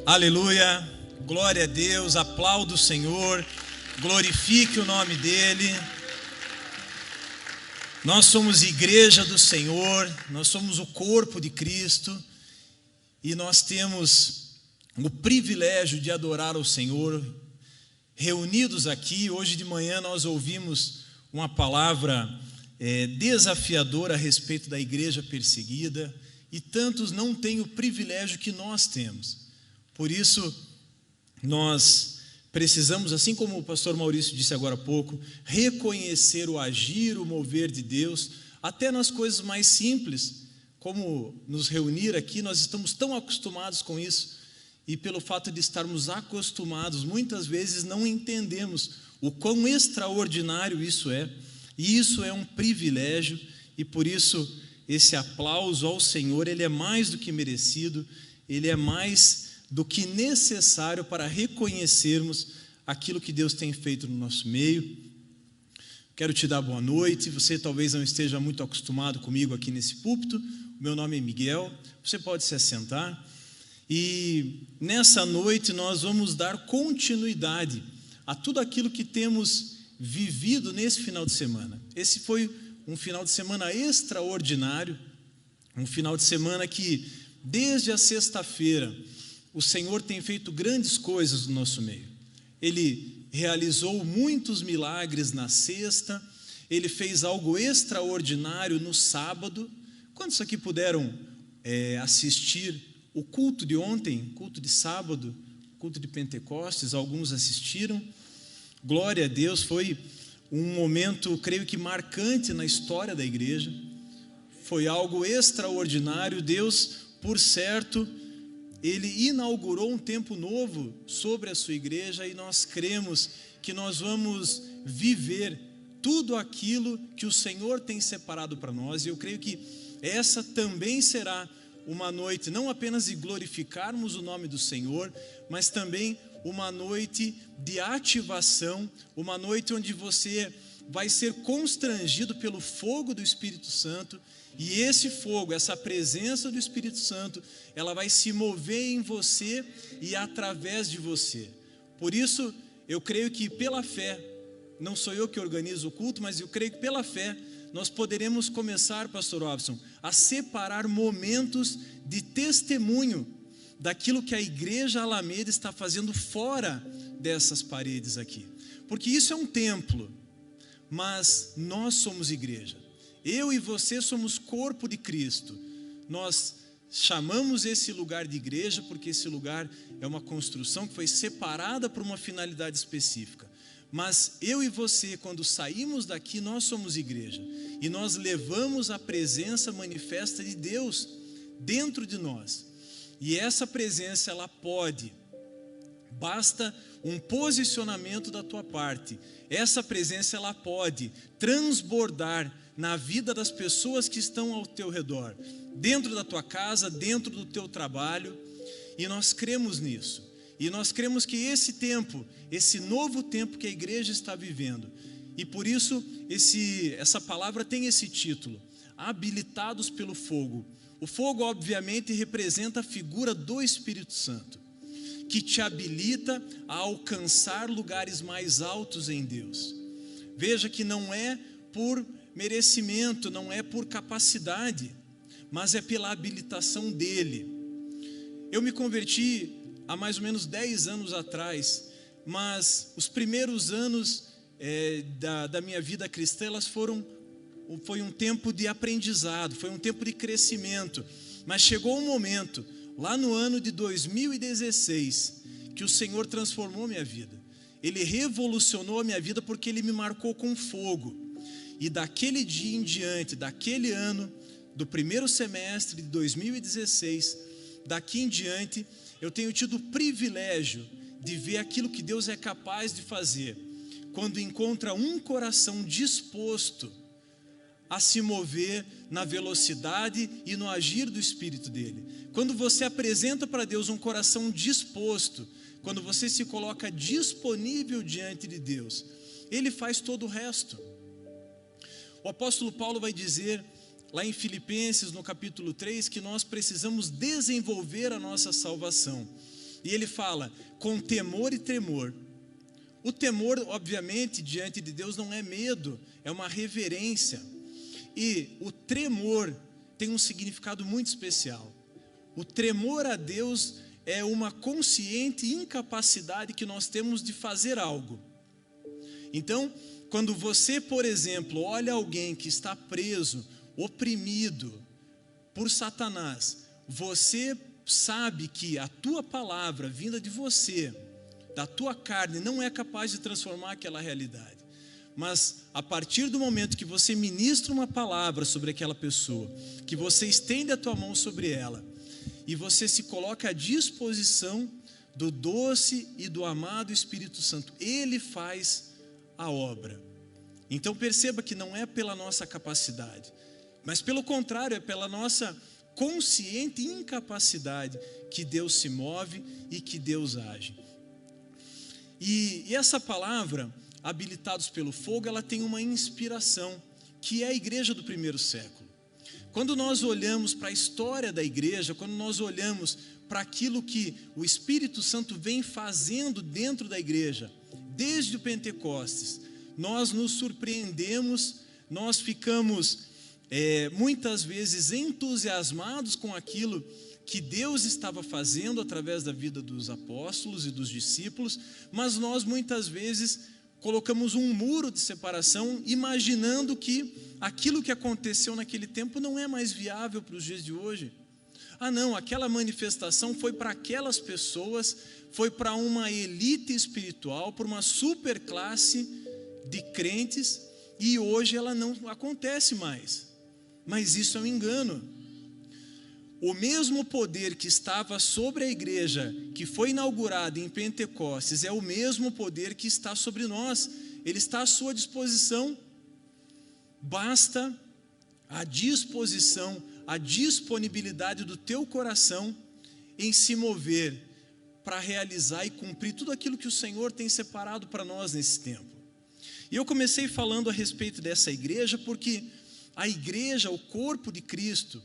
Aleluia, glória a Deus, aplauda o Senhor, glorifique o nome dEle. Nós somos igreja do Senhor, nós somos o corpo de Cristo e nós temos o privilégio de adorar ao Senhor. Reunidos aqui, hoje de manhã nós ouvimos uma palavra desafiadora a respeito da igreja perseguida e tantos não têm o privilégio que nós temos. Por isso, nós precisamos, assim como o pastor Maurício disse agora há pouco, reconhecer o agir, o mover de Deus, até nas coisas mais simples, como nos reunir aqui. Nós estamos tão acostumados com isso, e pelo fato de estarmos acostumados, muitas vezes não entendemos o quão extraordinário isso é, e isso é um privilégio, e por isso esse aplauso ao Senhor, ele é mais do que merecido, ele é mais do que necessário para reconhecermos aquilo que Deus tem feito no nosso meio. Quero te dar boa noite. Você talvez não esteja muito acostumado comigo aqui nesse púlpito. O meu nome é Miguel. Você pode se assentar. E nessa noite nós vamos dar continuidade a tudo aquilo que temos vivido nesse final de semana. Esse foi um final de semana extraordinário, um final de semana que, desde a sexta-feira, o Senhor tem feito grandes coisas no nosso meio. Ele realizou muitos milagres na sexta, ele fez algo extraordinário no sábado. Quantos aqui puderam assistir o culto de ontem, culto de sábado, culto de Pentecostes? Alguns assistiram. Glória a Deus, foi um momento, creio que marcante na história da igreja. Foi algo extraordinário. Deus, por certo, Ele inaugurou um tempo novo sobre a sua igreja e nós cremos que nós vamos viver tudo aquilo que o Senhor tem separado para nós. E eu creio que essa também será uma noite não apenas de glorificarmos o nome do Senhor, mas também uma noite de ativação, uma noite onde você vai ser constrangido pelo fogo do Espírito Santo. E esse fogo, essa presença do Espírito Santo, ela vai se mover em você e através de você. Por isso, eu creio que pela fé, não sou eu que organizo o culto, mas eu creio que pela fé, nós poderemos começar, pastor Robson, a separar momentos de testemunho daquilo que a igreja Alameda está fazendo fora dessas paredes aqui. Porque isso é um templo, mas nós somos igreja. Eu e você somos corpo de Cristo. Nós chamamos esse lugar de igreja porque esse lugar é uma construção que foi separada por uma finalidade específica. Mas eu e você, quando saímos daqui, nós somos igreja. E nós levamos a presença manifesta de Deus dentro de nós. E essa presença, ela pode, basta um posicionamento da tua parte. Essa presença, ela pode transbordar na vida das pessoas que estão ao teu redor, dentro da tua casa, dentro do teu trabalho, e nós cremos nisso. E nós cremos que esse tempo, esse novo tempo que a igreja está vivendo, e por isso essa palavra tem esse título, habilitados pelo fogo. O fogo, obviamente, representa a figura do Espírito Santo, que te habilita a alcançar lugares mais altos em Deus. Veja que não é por merecimento, não é por capacidade, mas é pela habilitação dele. Eu me converti há mais ou menos 10 anos atrás, mas os primeiros anos da minha vida cristã, foi um tempo de aprendizado, foi um tempo de crescimento, mas chegou um momento, lá no ano de 2016, que o Senhor transformou minha vida. Ele revolucionou a minha vida porque Ele me marcou com fogo. E daquele dia em diante, daquele ano, do primeiro semestre de 2016, daqui em diante, eu tenho tido o privilégio de ver aquilo que Deus é capaz de fazer, quando encontra um coração disposto a se mover na velocidade e no agir do Espírito dele. Quando você apresenta para Deus um coração disposto, quando você se coloca disponível diante de Deus, Ele faz todo o resto. O apóstolo Paulo vai dizer lá em Filipenses, no capítulo 3, que nós precisamos desenvolver a nossa salvação. E ele fala, com temor e tremor. O temor, obviamente, diante de Deus não é medo, é uma reverência. E o tremor tem um significado muito especial. O tremor a Deus é uma consciente incapacidade que nós temos de fazer algo. Então, quando você, por exemplo, olha alguém que está preso, oprimido por Satanás, você sabe que a tua palavra vinda de você, da tua carne, não é capaz de transformar aquela realidade. Mas a partir do momento que você ministra uma palavra sobre aquela pessoa, que você estende a tua mão sobre ela, e você se coloca à disposição do doce e do amado Espírito Santo, ele faz a obra. Então perceba que não é pela nossa capacidade, mas pelo contrário, é pela nossa consciente incapacidade que Deus se move e que Deus age. E essa palavra, habilitados pelo fogo, ela tem uma inspiração, que é a igreja do primeiro século. Quando nós olhamos para a história da igreja, quando nós olhamos para aquilo que o Espírito Santo vem fazendo dentro da igreja, desde o Pentecostes, nós nos surpreendemos, nós ficamos muitas vezes entusiasmados com aquilo que Deus estava fazendo através da vida dos apóstolos e dos discípulos, mas nós muitas vezes colocamos um muro de separação, imaginando que aquilo que aconteceu naquele tempo não é mais viável para os dias de hoje. Ah não, aquela manifestação foi para aquelas pessoas, foi para uma elite espiritual, para uma superclasse de crentes, e hoje ela não acontece mais. Mas isso é um engano. O mesmo poder que estava sobre a igreja, que foi inaugurada em Pentecostes, é o mesmo poder que está sobre nós. Ele está à sua disposição. Basta a disposição, a disponibilidade do teu coração em se mover para realizar e cumprir tudo aquilo que o Senhor tem separado para nós nesse tempo. E eu comecei falando a respeito dessa igreja porque a igreja, o corpo de Cristo,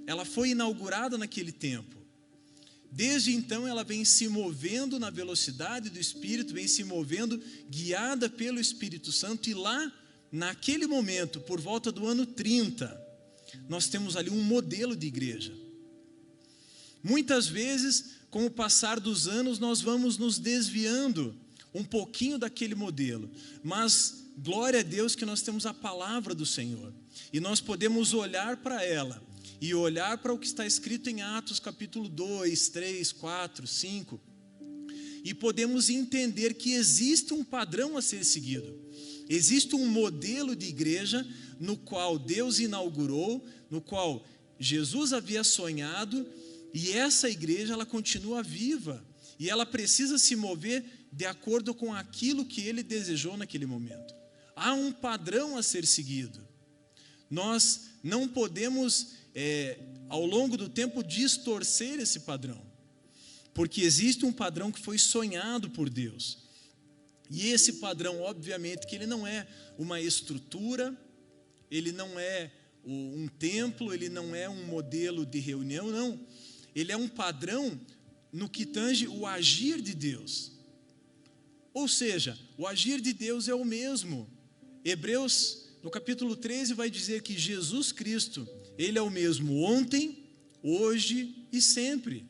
ela foi inaugurada naquele tempo. Desde então ela vem se movendo na velocidade do Espírito, vem se movendo guiada pelo Espírito Santo, e lá, naquele momento, por volta do ano 30, nós temos ali um modelo de igreja. Muitas vezes, com o passar dos anos, nós vamos nos desviando um pouquinho daquele modelo, mas glória a Deus que nós temos a palavra do Senhor, e nós podemos olhar para ela, e olhar para o que está escrito em Atos capítulo 2, 3, 4, 5, e podemos entender que existe um padrão a ser seguido, existe um modelo de igreja no qual Deus inaugurou, no qual Jesus havia sonhado, e essa igreja ela continua viva, e ela precisa se mover de acordo com aquilo que Ele desejou naquele momento. Há um padrão a ser seguido. Nós não podemos, ao longo do tempo, distorcer esse padrão, porque existe um padrão que foi sonhado por Deus. E esse padrão, obviamente, que ele não é uma estrutura, ele não é um templo, ele não é um modelo de reunião, não. Ele é um padrão no que tange o agir de Deus. Ou seja, o agir de Deus é o mesmo. Hebreus, no capítulo 13, vai dizer que Jesus Cristo, Ele é o mesmo ontem, hoje e sempre.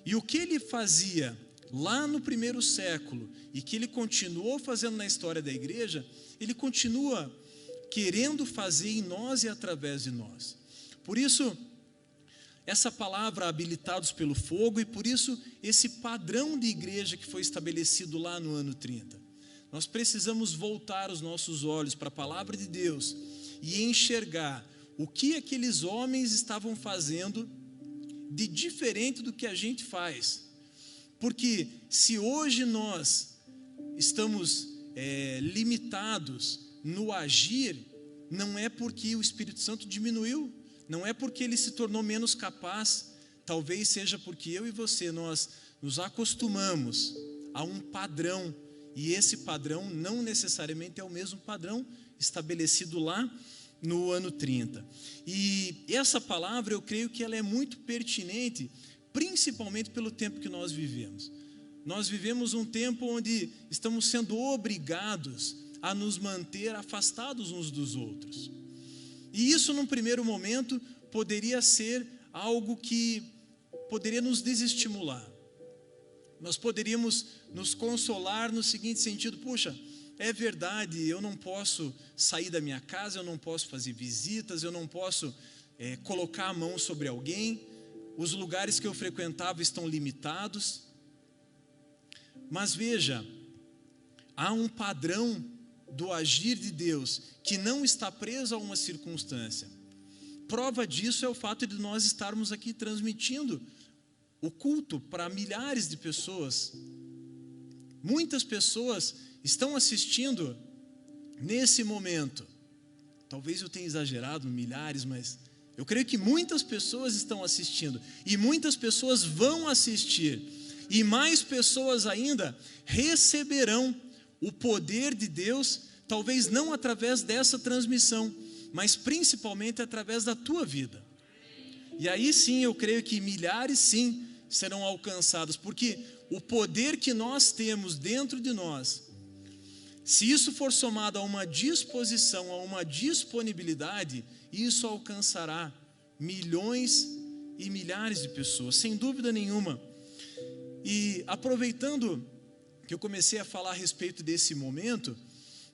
E o que Ele fazia lá no primeiro século, e que Ele continuou fazendo na história da igreja, Ele continua querendo fazer em nós e através de nós. Por isso, essa palavra, habilitados pelo fogo, e por isso esse padrão de igreja que foi estabelecido lá no ano 30. Nós precisamos voltar os nossos olhos para a palavra de Deus e enxergar o que aqueles homens estavam fazendo de diferente do que a gente faz. Porque se hoje nós estamos limitados no agir, não é porque o Espírito Santo diminuiu, não é porque ele se tornou menos capaz, talvez seja porque eu e você, nós nos acostumamos a um padrão, e esse padrão não necessariamente é o mesmo padrão estabelecido lá no ano 30. E essa palavra, eu creio que ela é muito pertinente principalmente pelo tempo que nós vivemos. Nós vivemos um tempo onde estamos sendo obrigados a nos manter afastados uns dos outros. E isso, num primeiro momento, poderia ser algo que poderia nos desestimular. Nós poderíamos nos consolar no seguinte sentido: puxa, é verdade, eu não posso sair da minha casa, eu não posso fazer visitas, eu não posso colocar a mão sobre alguém, os lugares que eu frequentava estão limitados. Mas veja, há um padrão do agir de Deus que não está preso a uma circunstância. Prova disso é o fato de nós estarmos aqui transmitindo o culto para milhares de pessoas. Muitas pessoas estão assistindo nesse momento. Talvez eu tenha exagerado, milhares, mas eu creio que muitas pessoas estão assistindo e muitas pessoas vão assistir, e mais pessoas ainda receberão o poder de Deus, talvez não através dessa transmissão, mas principalmente através da tua vida. E aí sim eu creio que milhares sim serão alcançados, porque o poder que nós temos dentro de nós, se isso for somado a uma disposição, a uma disponibilidade, isso alcançará milhões e milhares de pessoas, sem dúvida nenhuma. E aproveitando que eu comecei a falar a respeito desse momento,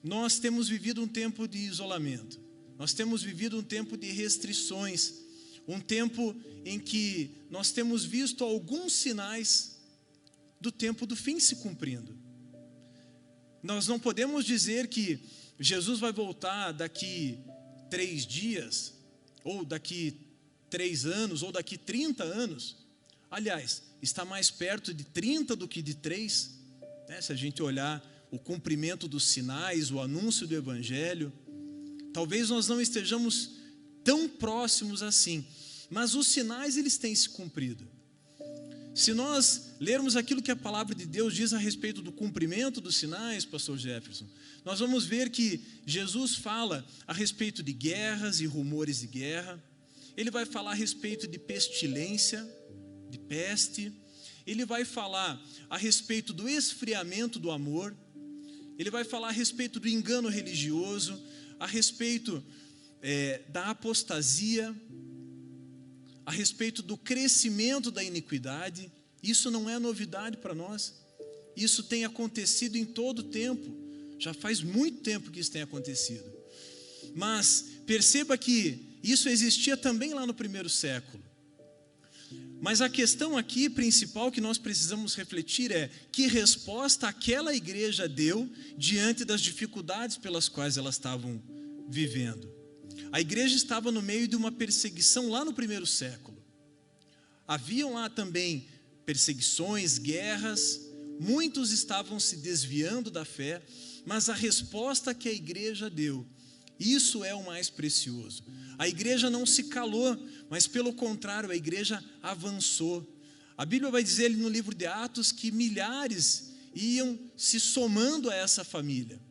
nós temos vivido um tempo de isolamento, nós temos vivido um tempo de restrições, um tempo em que nós temos visto alguns sinais do tempo do fim se cumprindo. Nós não podemos dizer que Jesus vai voltar daqui 3 dias, ou daqui 3 anos, ou daqui 30 anos. Aliás, está mais perto de 30 do que de 3, né? Se a gente olhar o cumprimento dos sinais, o anúncio do Evangelho, talvez nós não estejamos tão próximos assim, mas os sinais eles têm se cumprido. Se nós lermos aquilo que a palavra de Deus diz a respeito do cumprimento dos sinais, pastor Jefferson, nós vamos ver que Jesus fala a respeito de guerras e rumores de guerra, ele vai falar a respeito de pestilência, de peste, ele vai falar a respeito do esfriamento do amor, ele vai falar a respeito do engano religioso, a respeito da apostasia, a respeito do crescimento da iniquidade. Isso não é novidade para nós, isso tem acontecido em todo o tempo, já faz muito tempo que isso tem acontecido, mas perceba que isso existia também lá no primeiro século. Mas a questão aqui principal que nós precisamos refletir é: que resposta aquela igreja deu diante das dificuldades pelas quais elas estavam vivendo? A igreja estava no meio de uma perseguição lá no primeiro século. Haviam lá também perseguições, guerras, muitos estavam se desviando da fé, mas a resposta que a igreja deu, isso é o mais precioso. A igreja não se calou, mas pelo contrário, a igreja avançou. A Bíblia vai dizer ali no livro de Atos que milhares iam se somando a essa família.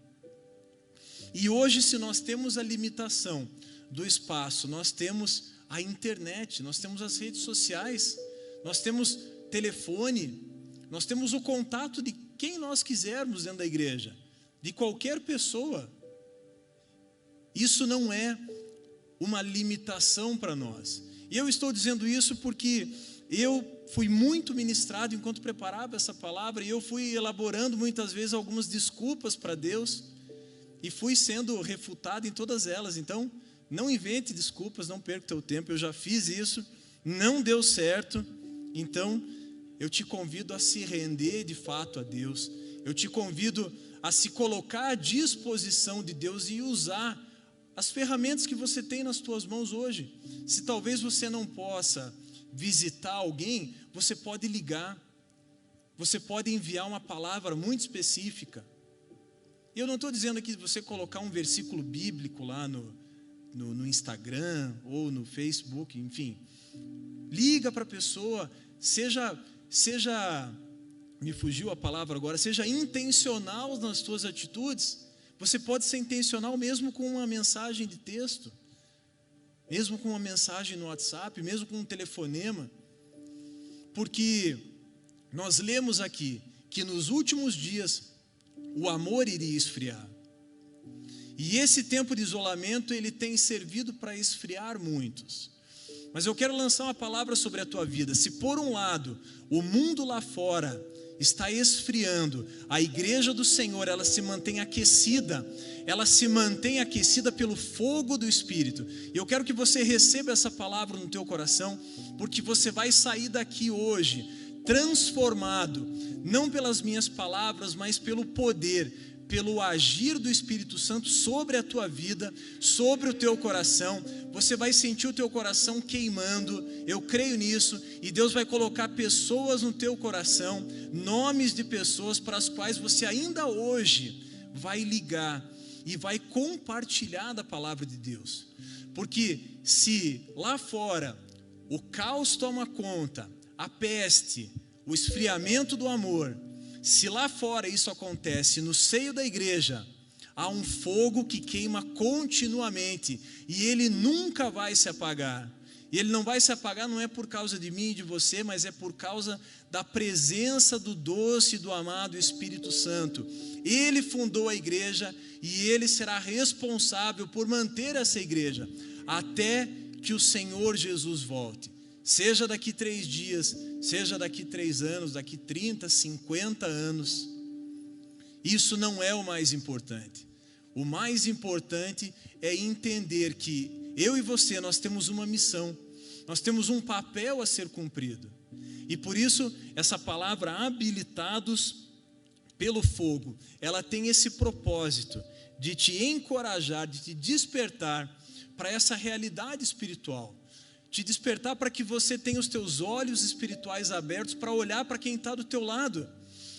E hoje, se nós temos a limitação do espaço, nós temos a internet, nós temos as redes sociais, nós temos telefone, nós temos o contato de quem nós quisermos dentro da igreja, de qualquer pessoa. Isso não é uma limitação para nós. E eu estou dizendo isso porque eu fui muito ministrado enquanto preparava essa palavra, e eu fui elaborando muitas vezes algumas desculpas para Deus, e fui sendo refutado em todas elas. Então, não invente desculpas, não perca o teu tempo, eu já fiz isso, não deu certo. Então, eu te convido a se render de fato a Deus, eu te convido a se colocar à disposição de Deus e usar as ferramentas que você tem nas tuas mãos hoje. Se talvez você não possa visitar alguém, você pode ligar, você pode enviar uma palavra muito específica. E eu não estou dizendo aqui você colocar um versículo bíblico lá no Instagram ou no Facebook, enfim. Liga para a pessoa, seja, me fugiu a palavra agora, seja intencional nas tuas atitudes. Você pode ser intencional mesmo com uma mensagem de texto, mesmo com uma mensagem no WhatsApp, mesmo com um telefonema. porque nós lemos aqui que nos últimos dias o amor iria esfriar. E esse tempo de isolamento, ele tem servido para esfriar muitos. Mas eu quero lançar uma palavra sobre a tua vida. Se por um lado, o mundo lá fora está esfriando, a igreja do Senhor, ela se mantém aquecida pelo fogo do Espírito. E eu quero que você receba essa palavra no teu coração, porque você vai sair daqui hoje transformado, não pelas minhas palavras, mas pelo poder, pelo agir do Espírito Santo sobre a tua vida, sobre o teu coração. Você vai sentir o teu coração queimando, eu creio nisso, e Deus vai colocar pessoas no teu coração, nomes de pessoas para as quais você ainda hoje vai ligar e vai compartilhar da palavra de Deus. Porque se lá fora o caos toma conta, a peste, o esfriamento do amor, se lá fora isso acontece, no seio da igreja há um fogo que queima continuamente e ele nunca vai se apagar. E ele não vai se apagar, não é por causa de mim e de você, mas é por causa da presença do doce e do amado Espírito Santo. Ele fundou a igreja e ele será responsável por manter essa igreja até que o Senhor Jesus volte. Seja daqui 3 dias, seja daqui 3 anos, daqui 30, 50 anos. Isso não é o mais importante. O mais importante é entender que eu e você, nós temos uma missão, nós temos um papel a ser cumprido. E por isso, essa palavra habilitados pelo fogo, ela tem esse propósito de te encorajar, de te despertar para essa realidade espiritual. Te despertar para que você tenha os teus olhos espirituais abertos para olhar para quem está do teu lado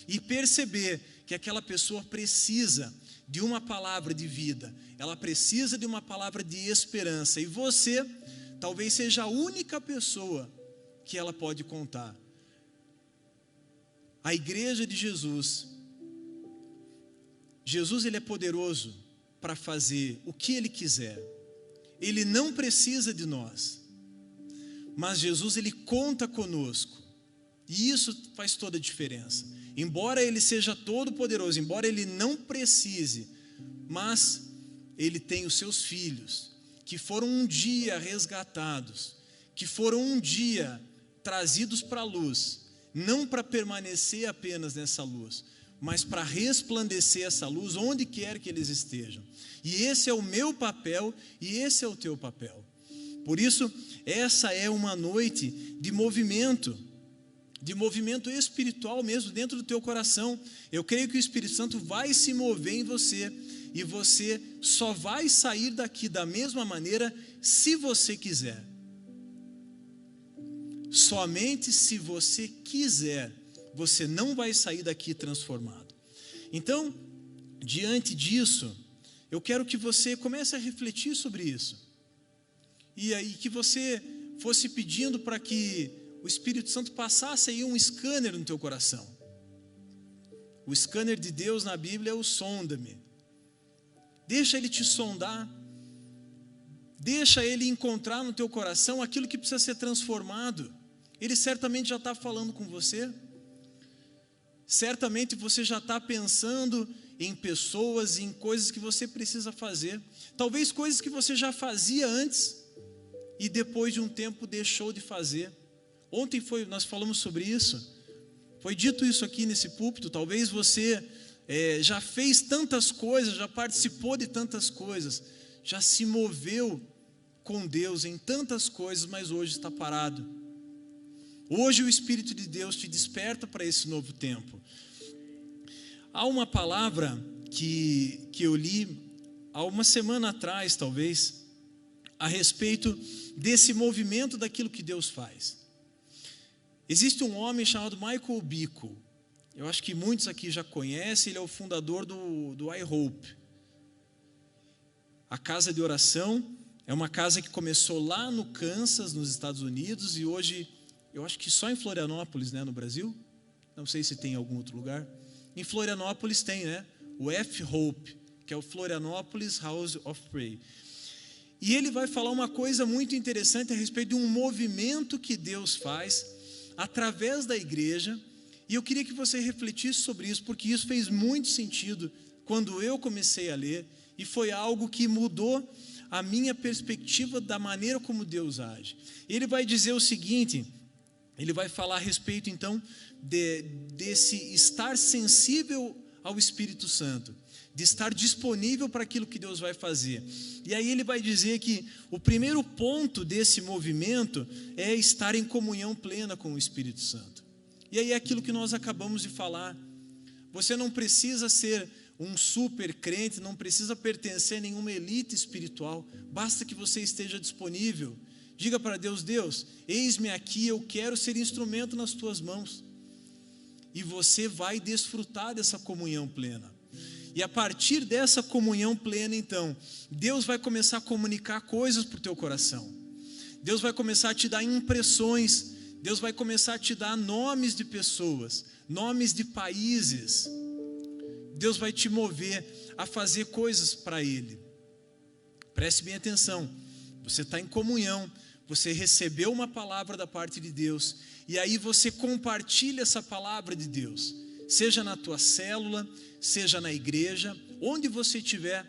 e perceber que aquela pessoa precisa de uma palavra de vida, ela precisa de uma palavra de esperança, e você talvez seja a única pessoa que ela pode contar. A igreja de Jesus, ele é poderoso para fazer o que ele quiser, ele não precisa de nós. Mas Jesus, ele conta conosco, e isso faz toda a diferença. Embora ele seja todo poderoso, embora ele não precise, mas ele tem os seus filhos, que foram um dia resgatados, que foram um dia trazidos para a luz, não para permanecer apenas nessa luz, mas para resplandecer essa luz onde quer que eles estejam. E esse é o meu papel, e esse é o teu papel. Por isso, essa é uma noite de movimento espiritual mesmo dentro do teu coração. Eu creio que o Espírito Santo vai se mover em você, e você só vai sair daqui da mesma maneira se você quiser. Somente se você quiser, você não vai sair daqui transformado. Então, diante disso, eu quero que você comece a refletir sobre isso. E aí que você fosse pedindo para que o Espírito Santo passasse aí um scanner no teu coração. O scanner de Deus na Bíblia é o sonda-me. Deixa ele te sondar. Deixa ele encontrar no teu coração aquilo que precisa ser transformado. Ele certamente já está falando com você. Certamente você já está pensando em pessoas, em coisas que você precisa fazer. Talvez coisas que você já fazia antes e depois de um tempo deixou de fazer. Ontem nós falamos sobre isso. Foi dito isso aqui nesse púlpito. Talvez você já fez tantas coisas, já participou de tantas coisas, já se moveu com Deus em tantas coisas, mas hoje está parado. Hoje o Espírito de Deus te desperta para esse novo tempo. Há uma palavra que eu li há uma semana atrás, talvez, a respeito desse movimento daquilo que Deus faz. Existe um homem chamado Michael Bickle. Eu acho que muitos aqui já conhecem. Ele é o fundador do iHope. A casa de oração é uma casa que começou lá no Kansas, nos Estados Unidos, e hoje, eu acho que só em Florianópolis, né, no Brasil. Não sei se tem em algum outro lugar. Em Florianópolis tem, né, o F-Hope, que é o Florianópolis House of Prayer. E ele vai falar uma coisa muito interessante a respeito de um movimento que Deus faz através da igreja, e eu queria que você refletisse sobre isso, porque isso fez muito sentido quando eu comecei a ler, e foi algo que mudou a minha perspectiva da maneira como Deus age. Ele vai dizer o seguinte, ele vai falar a respeito então desse estar sensível ao Espírito Santo, de estar disponível para aquilo que Deus vai fazer. E aí ele vai dizer que o primeiro ponto desse movimento é estar em comunhão plena com o Espírito Santo. E aí é aquilo que nós acabamos de falar. Você não precisa ser um super crente, não precisa pertencer a nenhuma elite espiritual, basta que você esteja disponível. Diga para Deus: Deus, eis-me aqui, eu quero ser instrumento nas tuas mãos. E você vai desfrutar dessa comunhão plena. E a partir dessa comunhão plena, então, Deus vai começar a comunicar coisas para o teu coração. Deus vai começar a te dar impressões. Deus vai começar a te dar nomes de pessoas, nomes de países. Deus vai te mover a fazer coisas para Ele. Preste bem atenção. Você está em comunhão, você recebeu uma palavra da parte de Deus, e aí você compartilha essa palavra de Deus, seja na tua célula, seja na igreja, onde você estiver,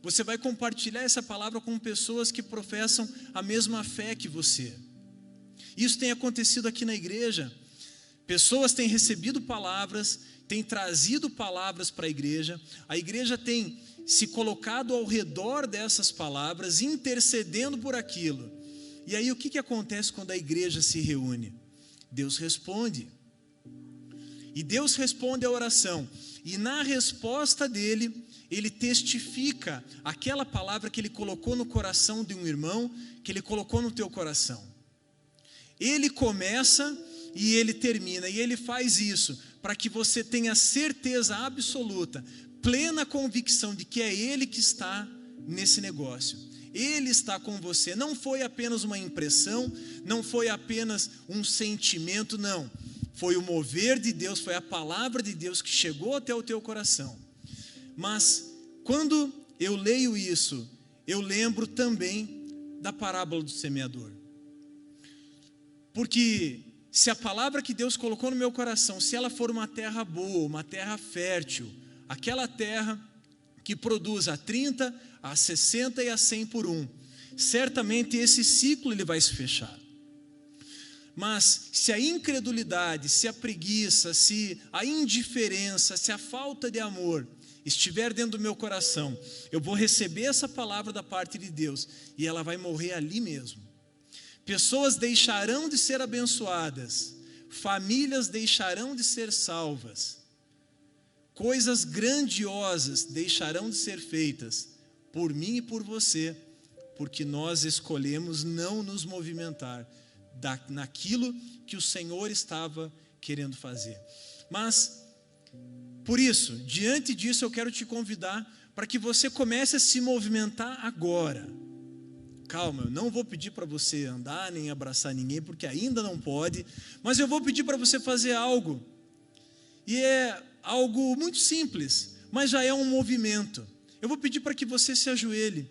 você vai compartilhar essa palavra com pessoas que professam a mesma fé que você. Isso tem acontecido aqui na igreja. Pessoas têm recebido palavras, têm trazido palavras para a igreja tem se colocado ao redor dessas palavras, intercedendo por aquilo. E aí o que acontece quando a igreja se reúne? Deus responde. E Deus responde à oração. E na resposta dele, ele testifica aquela palavra que ele colocou no coração de um irmão, que ele colocou no teu coração. Ele começa e ele termina, e ele faz isso para que você tenha certeza absoluta, plena convicção de que é Ele que está nesse negócio. Ele está com você. Não foi apenas uma impressão, não foi apenas um sentimento, não. Foi o mover de Deus, foi a palavra de Deus que chegou até o teu coração. Mas quando eu leio isso, eu lembro também da parábola do semeador. Porque se a palavra que Deus colocou no meu coração, se ela for uma terra boa, uma terra fértil, aquela terra que produz a 30, a 60 e a 100 por um, certamente esse ciclo ele vai se fechar. Mas se a incredulidade, se a preguiça, se a indiferença, se a falta de amor estiver dentro do meu coração, eu vou receber essa palavra da parte de Deus e ela vai morrer ali mesmo. Pessoas deixarão de ser abençoadas, famílias deixarão de ser salvas, coisas grandiosas deixarão de ser feitas por mim e por você, porque nós escolhemos não nos movimentar naquilo que o Senhor estava querendo fazer. Mas, por isso, diante disso eu quero te convidar para que você comece a se movimentar agora. Calma, eu não vou pedir para você andar nem abraçar ninguém, porque ainda não pode, mas eu vou pedir para você fazer algo. E é algo muito simples, mas já é um movimento. Eu vou pedir para que você se ajoelhe.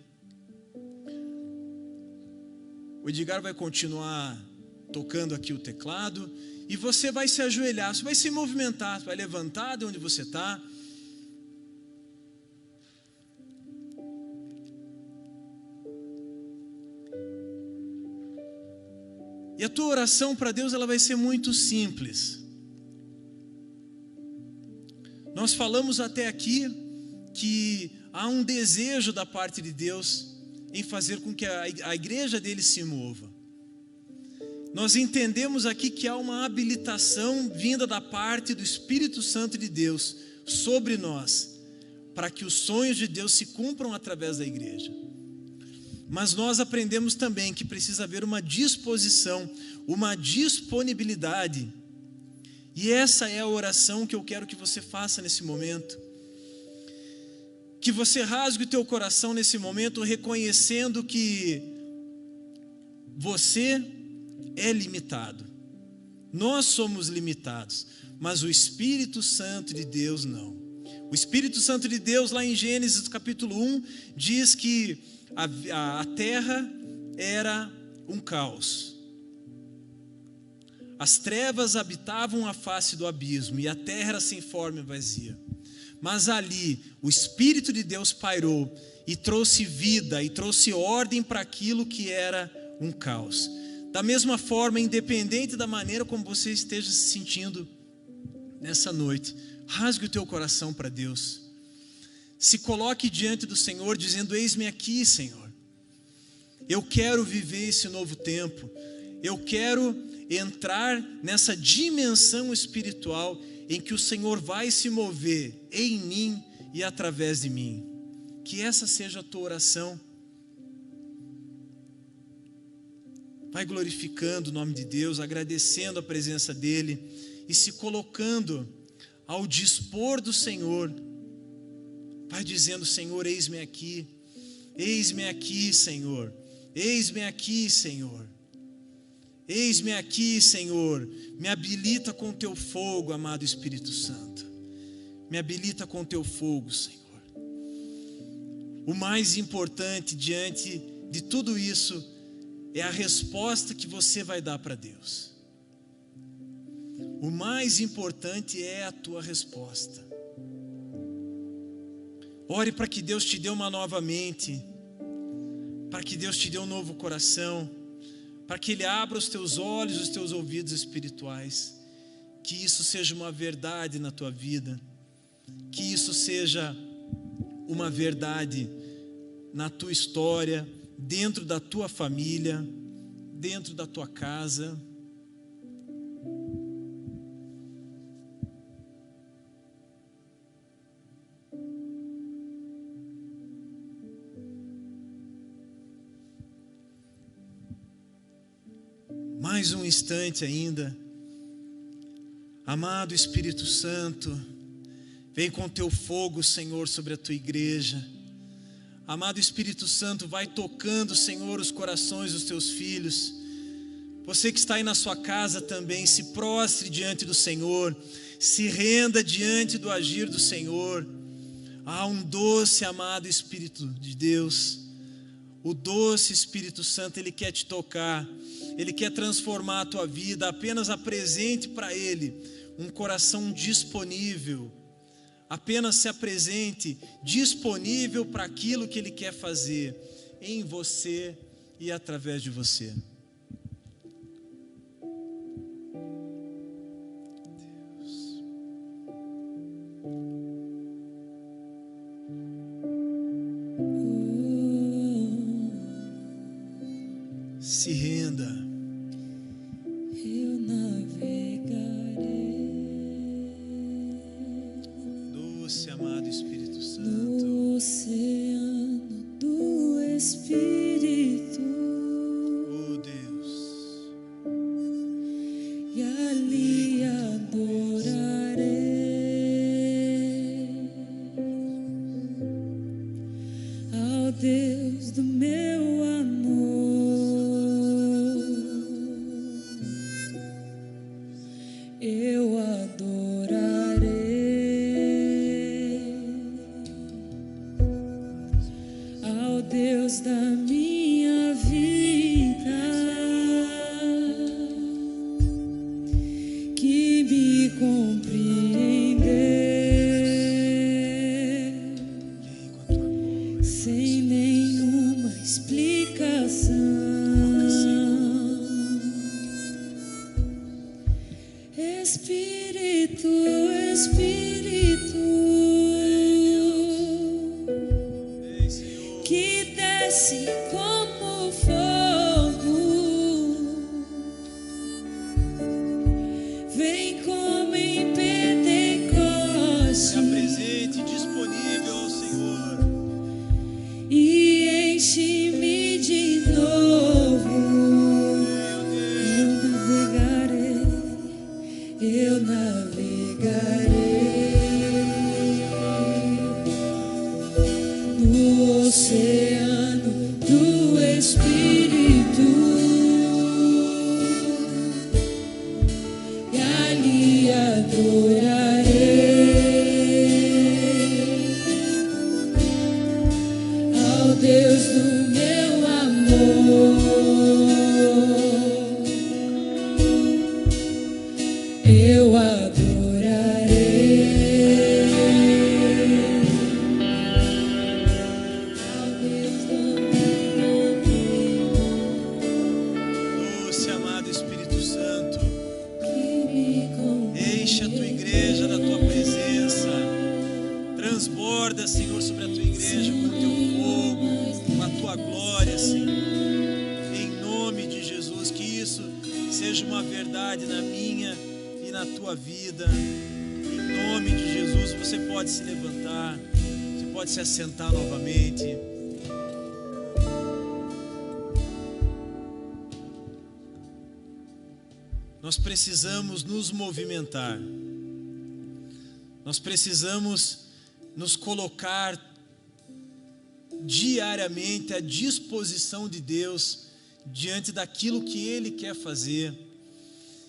O Edgar vai continuar tocando aqui o teclado, e você vai se ajoelhar, você vai se movimentar, você vai levantar de onde você está. E a tua oração para Deus ela vai ser muito simples. Nós falamos até aqui que há um desejo da parte de Deus em fazer com que a igreja dele se mova. Nós entendemos aqui que há uma habilitação vinda da parte do Espírito Santo de Deus sobre nós, para que os sonhos de Deus se cumpram através da igreja. Mas nós aprendemos também que precisa haver uma disposição, uma disponibilidade. E essa é a oração que eu quero que você faça nesse momento. Que você rasgue o teu coração nesse momento, reconhecendo que você é limitado. Nós somos limitados, mas o Espírito Santo de Deus não. O Espírito Santo de Deus, lá em Gênesis capítulo 1, diz que a terra era um caos. As trevas habitavam a face do abismo e a terra era sem forma e vazia. Mas ali o Espírito de Deus pairou e trouxe vida e trouxe ordem para aquilo que era um caos. Da mesma forma, independente da maneira como você esteja se sentindo nessa noite, rasgue o teu coração para Deus. Se coloque diante do Senhor dizendo: eis-me aqui, Senhor. Eu quero viver esse novo tempo. Eu quero entrar nessa dimensão espiritual em que o Senhor vai se mover em mim e através de mim. Que essa seja a tua oração. Vai glorificando o nome de Deus, agradecendo a presença dEle e se colocando ao dispor do Senhor. Vai dizendo: Senhor, eis-me aqui, Senhor, eis-me aqui, Senhor, eis-me aqui, Senhor, me habilita com teu fogo, amado Espírito Santo, me habilita com teu fogo, Senhor. O mais importante diante de tudo isso é a resposta que você vai dar para Deus. O mais importante é a tua resposta. Ore para que Deus te dê uma nova mente, para que Deus te dê um novo coração, para que Ele abra os teus olhos, os teus ouvidos espirituais, que isso seja uma verdade na tua vida, que isso seja uma verdade na tua história, dentro da tua família, dentro da tua casa. Mais um instante ainda. Amado Espírito Santo, vem com teu fogo, Senhor, sobre a tua igreja. Amado Espírito Santo, vai tocando, Senhor, os corações dos teus filhos. Você que está aí na sua casa também, se prostre diante do Senhor, se renda diante do agir do Senhor. Há um doce, amado Espírito de Deus, o doce Espírito Santo, Ele quer te tocar, Ele quer transformar a tua vida. Apenas apresente para Ele um coração disponível. Apenas se apresente disponível para aquilo que Ele quer fazer em você e através de você. Se renda. Eu navegarei. Doce, amado Espírito Santo. No oceano do Espírito. Oh Deus. E ali adorarei ao Deus do meu amor. Eu adorarei ao Deus da minha vida, que me compreendeu sem nenhuma explicação. Espírito, Espírito, que desce como fogo, vem como em Pentecoste. Se apresente disponível ao Senhor. E enche-me de novo. Eu navegarei no oceano do Espírito, e ali adorarei ao Deus do meu amor. verdade na minha e na tua vida. Em nome de Jesus, você pode se levantar, você pode se assentar novamente. Nós precisamos nos movimentar, nós precisamos nos colocar diariamente à disposição de Deus, diante daquilo que Ele quer fazer.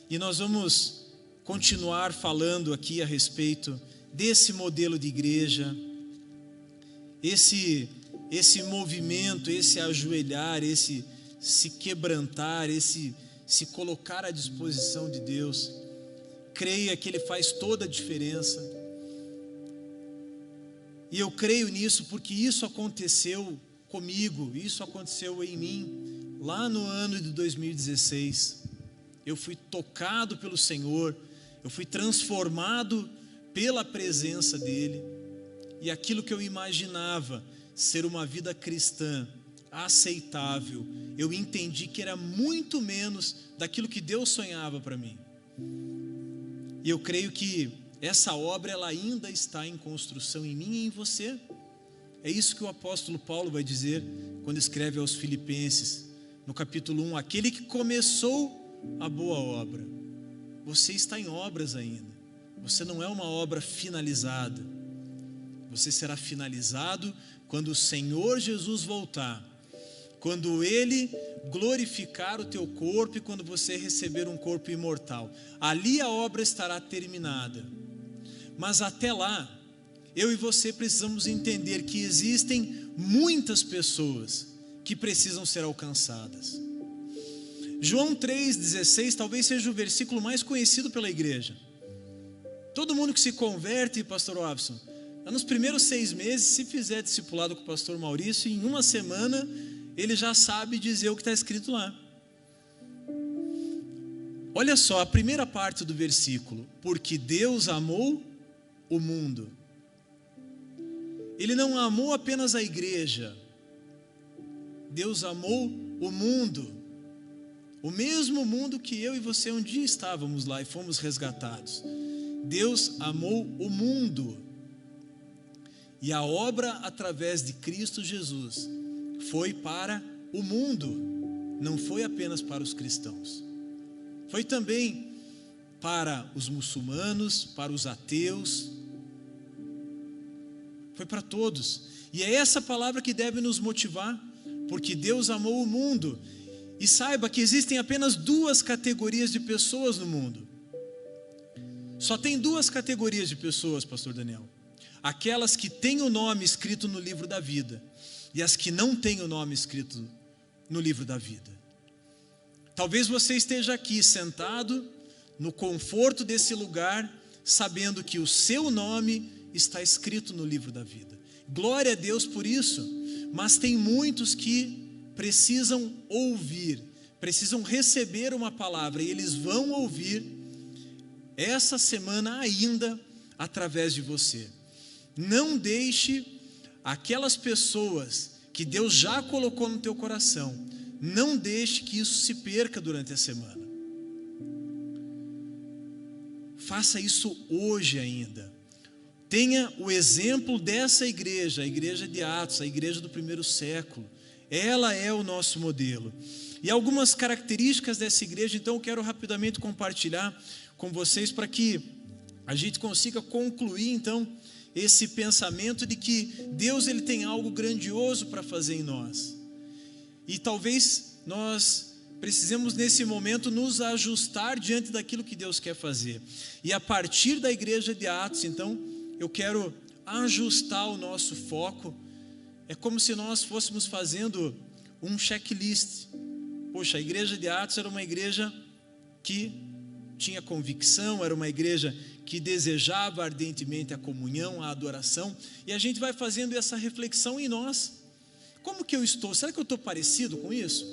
E nós vamos continuar falando aqui a respeito desse modelo de igreja, esse movimento, esse ajoelhar, esse se quebrantar, esse se colocar à disposição de Deus. Creia que Ele faz toda a diferença. E eu creio nisso porque isso aconteceu comigo, isso aconteceu em mim, lá no ano de 2016. Eu fui tocado pelo Senhor, eu fui transformado pela presença dEle, e aquilo que eu imaginava ser uma vida cristã aceitável, eu entendi que era muito menos daquilo que Deus sonhava para mim. E eu creio que essa obra ela ainda está em construção em mim e em você. É isso que o apóstolo Paulo vai dizer quando escreve aos Filipenses, no capítulo 1, aquele que começou a boa obra. Você está em obras ainda, você não é uma obra finalizada, você será finalizado quando o Senhor Jesus voltar, quando Ele glorificar o teu corpo e quando você receber um corpo imortal. Ali a obra estará terminada. Mas até lá, eu e você precisamos entender que existem muitas pessoas que precisam ser alcançadas. João 3,16 talvez seja o versículo mais conhecido pela igreja. Todo mundo que se converte, pastor Robson, nos primeiros 6 meses, se fizer discipulado com o pastor Maurício, em uma semana ele já sabe dizer o que está escrito lá. Olha só, a primeira parte do versículo: porque Deus amou o mundo. Ele não amou apenas a igreja, Deus amou o mundo, o mesmo mundo que eu e você um dia estávamos lá e fomos resgatados. Deus amou o mundo, e a obra através de Cristo Jesus foi para o mundo, não foi apenas para os cristãos, foi também para os muçulmanos, para os ateus, foi para todos. E é essa palavra que deve nos motivar, porque Deus amou o mundo. E saiba que existem apenas 2 categorias de pessoas no mundo. Só tem 2 categorias de pessoas, pastor Daniel: aquelas que têm o nome escrito no livro da vida e as que não têm o nome escrito no livro da vida. Talvez você esteja aqui sentado no conforto desse lugar, sabendo que o seu nome está escrito no livro da vida. Glória a Deus por isso. Mas tem muitos que precisam ouvir, precisam receber uma palavra, e eles vão ouvir essa semana ainda através de você. Não deixe aquelas pessoas que Deus já colocou no teu coração, não deixe que isso se perca durante a semana. Faça isso hoje ainda. Tenha o exemplo dessa igreja, a igreja de Atos, a igreja do primeiro século. Ela é o nosso modelo. E algumas características dessa igreja, então eu quero rapidamente compartilhar com vocês, para que a gente consiga concluir então esse pensamento de que Deus ele tem algo grandioso para fazer em nós. E talvez nós precisemos nesse momento nos ajustar diante daquilo que Deus quer fazer. E a partir da igreja de Atos, então, eu quero ajustar o nosso foco. É como se nós fôssemos fazendo um checklist. Poxa, a igreja de Atos era uma igreja que tinha convicção, era uma igreja que desejava ardentemente a comunhão, a adoração, e a gente vai fazendo essa reflexão em nós. Como que eu estou? Será que eu estou parecido com isso?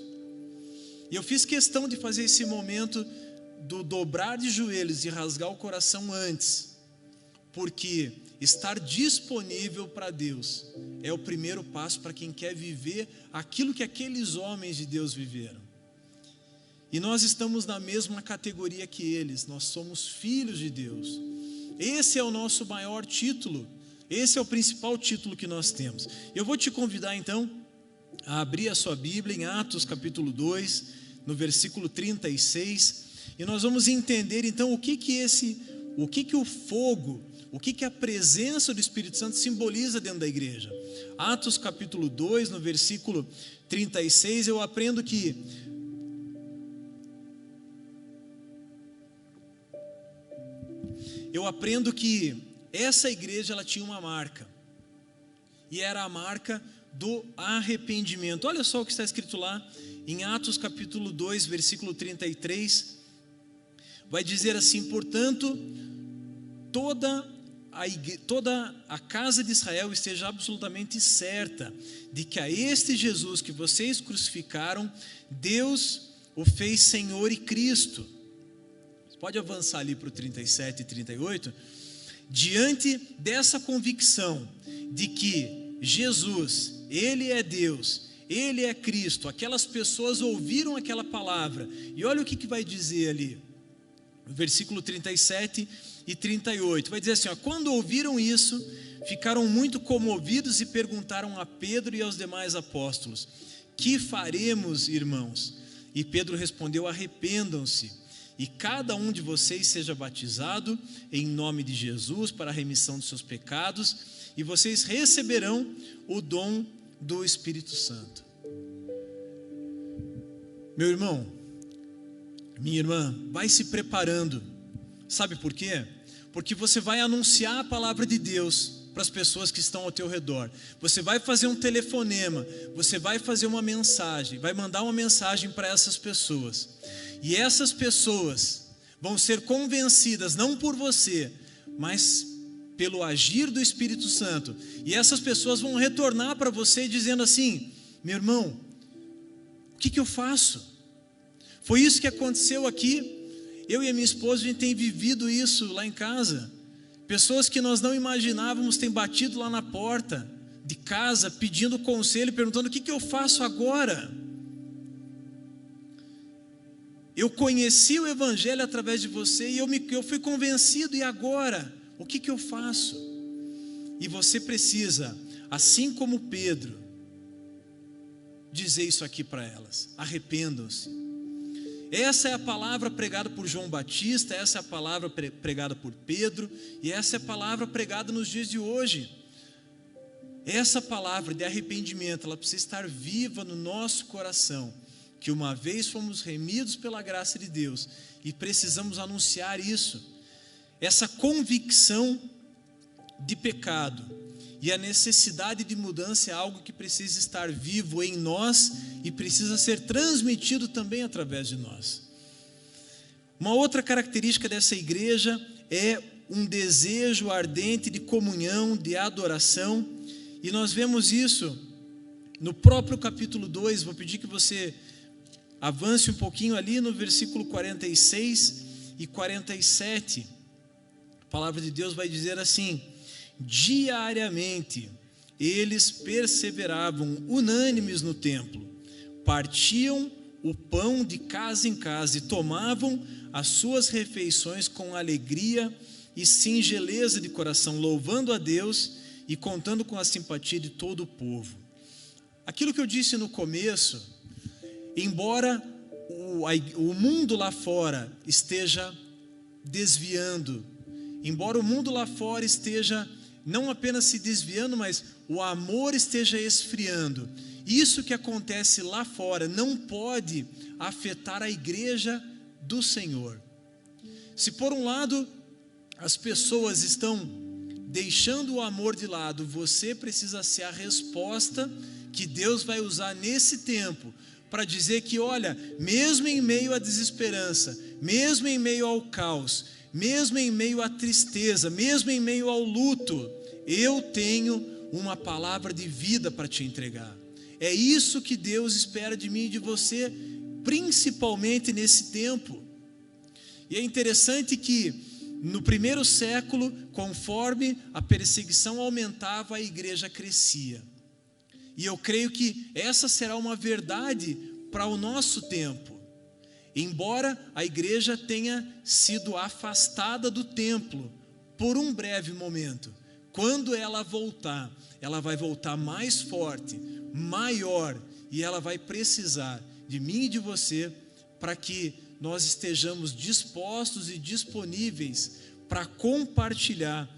E eu fiz questão de fazer esse momento do dobrar de joelhos e rasgar o coração antes, porque estar disponível para Deus é o primeiro passo para quem quer viver aquilo que aqueles homens de Deus viveram. e nós estamos na mesma categoria que eles, nós somos filhos de Deus. Esse é o nosso maior título, esse é o principal título que nós temos. Eu vou te convidar então a abrir a sua Bíblia em Atos capítulo 2, no versículo 36, e nós vamos entender então o que o fogo, o que a presença do Espírito Santo simboliza dentro da igreja. Atos capítulo 2, no versículo 36, eu aprendo que essa igreja ela tinha uma marca, e era a marca do arrependimento. Olha só o que está escrito lá em Atos capítulo 2, versículo 33, vai dizer assim: portanto, toda a casa de Israel esteja absolutamente certa de que a este Jesus que vocês crucificaram, Deus o fez Senhor e Cristo. Você pode avançar ali para o 37 e 38. Diante dessa convicção de que Jesus, Ele é Deus, Ele é Cristo, aquelas pessoas ouviram aquela palavra, e olha o que vai dizer ali, no versículo 37 e 38, vai dizer assim, quando ouviram isso, ficaram muito comovidos e perguntaram a Pedro e aos demais apóstolos: que faremos, irmãos? E Pedro respondeu: arrependam-se, e cada um de vocês seja batizado em nome de Jesus para a remissão de seus pecados, e vocês receberão o dom do Espírito Santo. Meu irmão, minha irmã, vai se preparando. Sabe por quê? Porque você vai anunciar a palavra de Deus para as pessoas que estão ao teu redor. Você vai fazer um telefonema, você vai fazer uma mensagem, vai mandar uma mensagem para essas pessoas. E essas pessoas vão ser convencidas, não por você, mas pelo agir do Espírito Santo. E essas pessoas vão retornar para você dizendo assim: meu irmão, o que eu faço? Foi isso que aconteceu aqui. Eu e a minha esposa, a gente tem vivido isso lá em casa. Pessoas que nós não imaginávamos têm batido lá na porta de casa, pedindo conselho, perguntando: o que eu faço agora? Eu conheci o Evangelho através de você e eu fui convencido, e agora? O que eu faço? E você precisa, assim como Pedro, dizer isso aqui para elas: arrependam-se. Essa é a palavra pregada por João Batista, essa é a palavra pregada por Pedro, e essa é a palavra pregada nos dias de hoje. Essa palavra de arrependimento, ela precisa estar viva no nosso coração, que uma vez fomos remidos pela graça de Deus, e precisamos anunciar isso. Essa convicção de pecado e a necessidade de mudança é algo que precisa estar vivo em nós e precisa ser transmitido também através de nós. Uma outra característica dessa igreja é um desejo ardente de comunhão, de adoração, e nós vemos isso no próprio capítulo 2. Vou pedir que você avance um pouquinho ali no versículo 46 e 47. A palavra de Deus vai dizer assim: diariamente eles perseveravam unânimes no templo, partiam o pão de casa em casa e tomavam as suas refeições com alegria e singeleza de coração, louvando a Deus e contando com a simpatia de todo o povo. Aquilo que eu disse no começo, embora o mundo lá fora esteja desviando, embora o mundo lá fora esteja não apenas se desviando, mas o amor esteja esfriando, isso que acontece lá fora não pode afetar a igreja do Senhor. Se por um lado as pessoas estão deixando o amor de lado, você precisa ser a resposta que Deus vai usar nesse tempo para dizer que, olha, mesmo em meio à desesperança, mesmo em meio ao caos, mesmo em meio à tristeza, mesmo em meio ao luto, eu tenho uma palavra de vida para te entregar. É isso que Deus espera de mim e de você, principalmente nesse tempo. E é interessante que no primeiro século, conforme a perseguição aumentava, a igreja crescia. E eu creio que essa será uma verdade para o nosso tempo. Embora a igreja tenha sido afastada do templo por um breve momento, quando ela voltar, ela vai voltar mais forte, maior, e ela vai precisar de mim e de você para que nós estejamos dispostos e disponíveis para compartilhar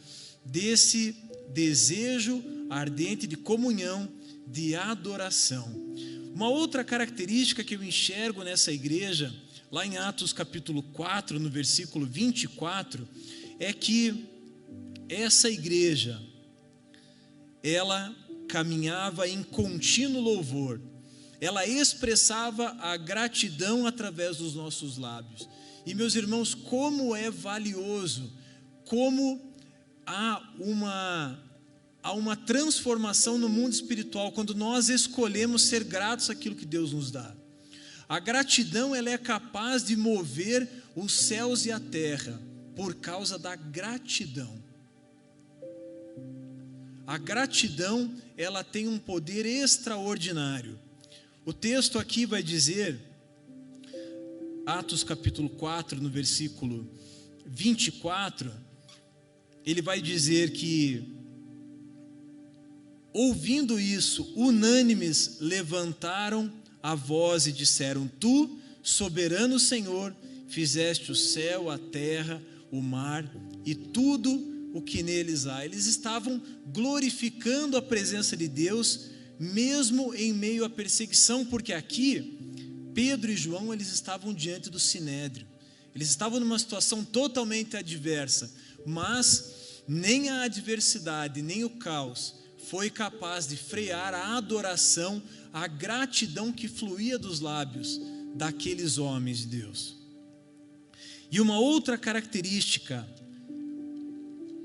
desse desejo ardente de comunhão, de adoração. Uma outra característica que eu enxergo nessa igreja, lá em Atos capítulo 4, no versículo 24, é que essa igreja, ela caminhava em contínuo louvor, ela expressava a gratidão através dos nossos lábios. E meus irmãos, como é valioso, como há uma transformação no mundo espiritual quando nós escolhemos ser gratos àquilo que Deus nos dá. A gratidão, ela é capaz de mover os céus e a terra por causa da gratidão. A gratidão, ela tem um poder extraordinário. O texto aqui vai dizer, Atos capítulo 4, no versículo 24, ele vai dizer que, ouvindo isso, unânimes levantaram a voz e disseram: Tu, soberano Senhor, fizeste o céu, a terra, o mar e tudo o que neles há. Eles estavam glorificando a presença de Deus, mesmo em meio à perseguição, porque aqui, Pedro e João, eles estavam diante do Sinédrio. Eles estavam numa situação totalmente adversa, mas nem a adversidade, nem o caos foi capaz de frear a adoração, a gratidão que fluía dos lábios daqueles homens de Deus. E uma outra característica